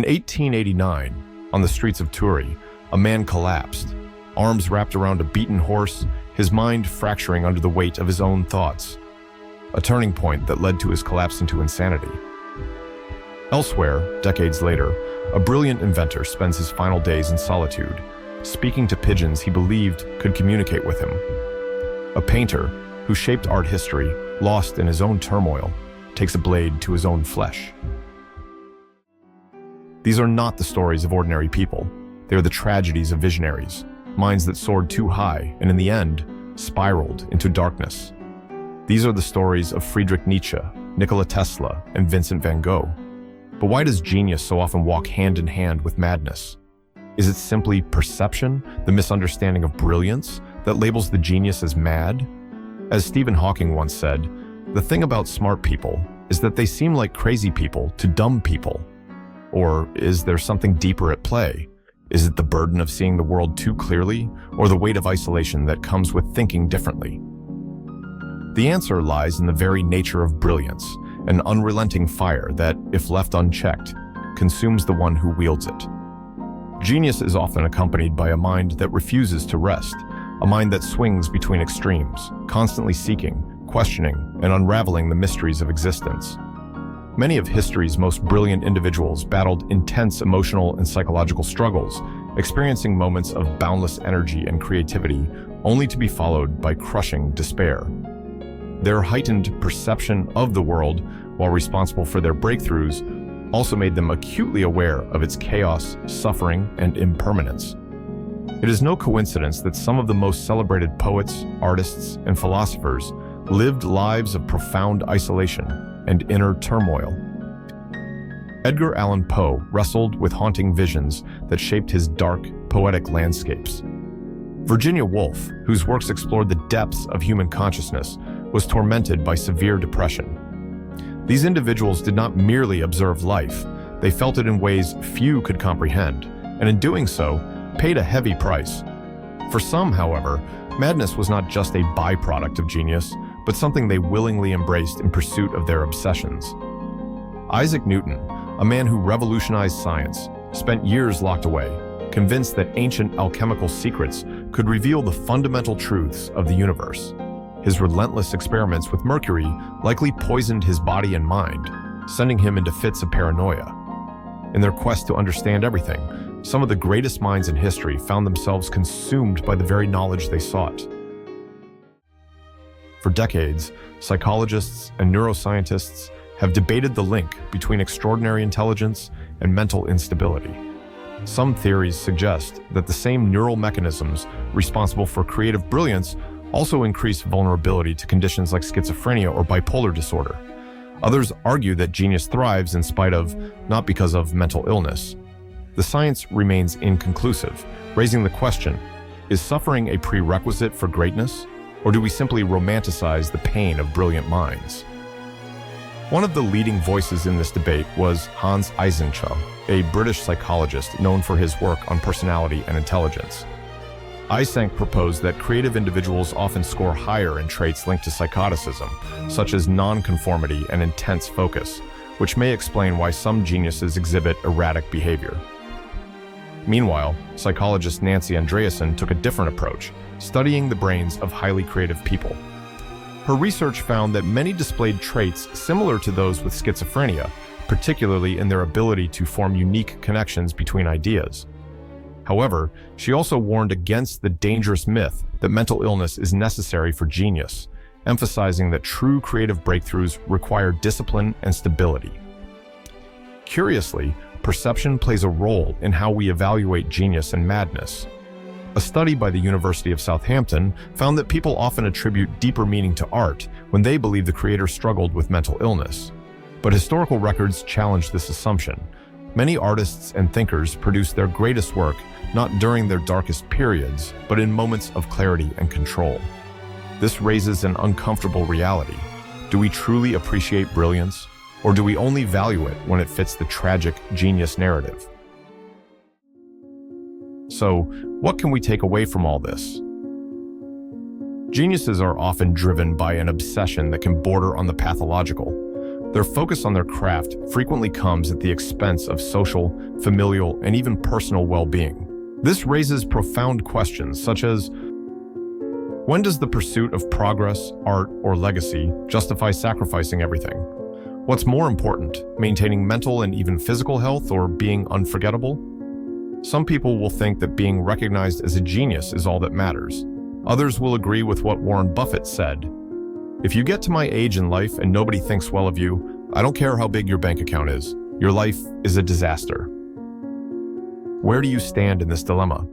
In 1889, on the streets of Turi, a man collapsed, arms wrapped around a beaten horse, his mind fracturing under the weight of his own thoughts. A turning point that led to his collapse into insanity. Elsewhere, decades later, a brilliant inventor spends his final days in solitude, speaking to pigeons he believed could communicate with him. A painter who shaped art history, lost in his own turmoil, takes a blade to his own flesh. These are not the stories of ordinary people. They are the tragedies of visionaries, minds that soared too high and in the end, spiraled into darkness. These are the stories of Friedrich Nietzsche, Nikola Tesla, and Vincent van Gogh. But why does genius so often walk hand in hand with madness? Is it simply perception, the misunderstanding of brilliance, that labels the genius as mad? As Stephen Hawking once said, the thing about smart people is that they seem like crazy people to dumb people. Or is there something deeper at play? Is it the burden of seeing the world too clearly, or the weight of isolation that comes with thinking differently? The answer lies in the very nature of brilliance, an unrelenting fire that, if left unchecked, consumes the one who wields it. Genius is often accompanied by a mind that refuses to rest, a mind that swings between extremes, constantly seeking, questioning, and unraveling the mysteries of existence. Many of history's most brilliant individuals battled intense emotional and psychological struggles, experiencing moments of boundless energy and creativity, only to be followed by crushing despair. Their heightened perception of the world, while responsible for their breakthroughs, also made them acutely aware of its chaos, suffering, and impermanence. It is no coincidence that some of the most celebrated poets, artists, and philosophers lived lives of profound isolation and inner turmoil. Edgar Allan Poe wrestled with haunting visions that shaped his dark, poetic landscapes. Virginia Woolf, whose works explored the depths of human consciousness, was tormented by severe depression. These individuals did not merely observe life, they felt it in ways few could comprehend, and in doing so, paid a heavy price. For some, however, madness was not just a byproduct of genius, but something they willingly embraced in pursuit of their obsessions. Isaac Newton, a man who revolutionized science, spent years locked away, convinced that ancient alchemical secrets could reveal the fundamental truths of the universe. His relentless experiments with mercury likely poisoned his body and mind, sending him into fits of paranoia. In their quest to understand everything, some of the greatest minds in history found themselves consumed by the very knowledge they sought. For decades, psychologists and neuroscientists have debated the link between extraordinary intelligence and mental instability. Some theories suggest that the same neural mechanisms responsible for creative brilliance also increase vulnerability to conditions like schizophrenia or bipolar disorder. Others argue that genius thrives in spite of, not because of, mental illness. The science remains inconclusive, raising the question, is suffering a prerequisite for greatness, or do we simply romanticize the pain of brilliant minds? One of the leading voices in this debate was Hans Eysenchow, a British psychologist known for his work on personality and intelligence. Eysenck proposed that creative individuals often score higher in traits linked to psychoticism, such as nonconformity and intense focus, which may explain why some geniuses exhibit erratic behavior. Meanwhile, psychologist Nancy Andreasen took a different approach, studying the brains of highly creative people. Her research found that many displayed traits similar to those with schizophrenia, particularly in their ability to form unique connections between ideas. However, she also warned against the dangerous myth that mental illness is necessary for genius, emphasizing that true creative breakthroughs require discipline and stability. Curiously, perception plays a role in how we evaluate genius and madness. A study by the University of Southampton found that people often attribute deeper meaning to art when they believe the creator struggled with mental illness. But historical records challenge this assumption. Many artists and thinkers produce their greatest work not during their darkest periods, but in moments of clarity and control. This raises an uncomfortable reality. Do we truly appreciate brilliance, or do we only value it when it fits the tragic genius narrative? So, what can we take away from all this? Geniuses are often driven by an obsession that can border on the pathological. Their focus on their craft frequently comes at the expense of social, familial, and even personal well-being. This raises profound questions such as, when does the pursuit of progress, art, or legacy justify sacrificing everything? What's more important, maintaining mental and even physical health or being unforgettable? Some people will think that being recognized as a genius is all that matters. Others will agree with what Warren Buffett said. If you get to my age in life and nobody thinks well of you, I don't care how big your bank account is. Your life is a disaster. Where do you stand in this dilemma?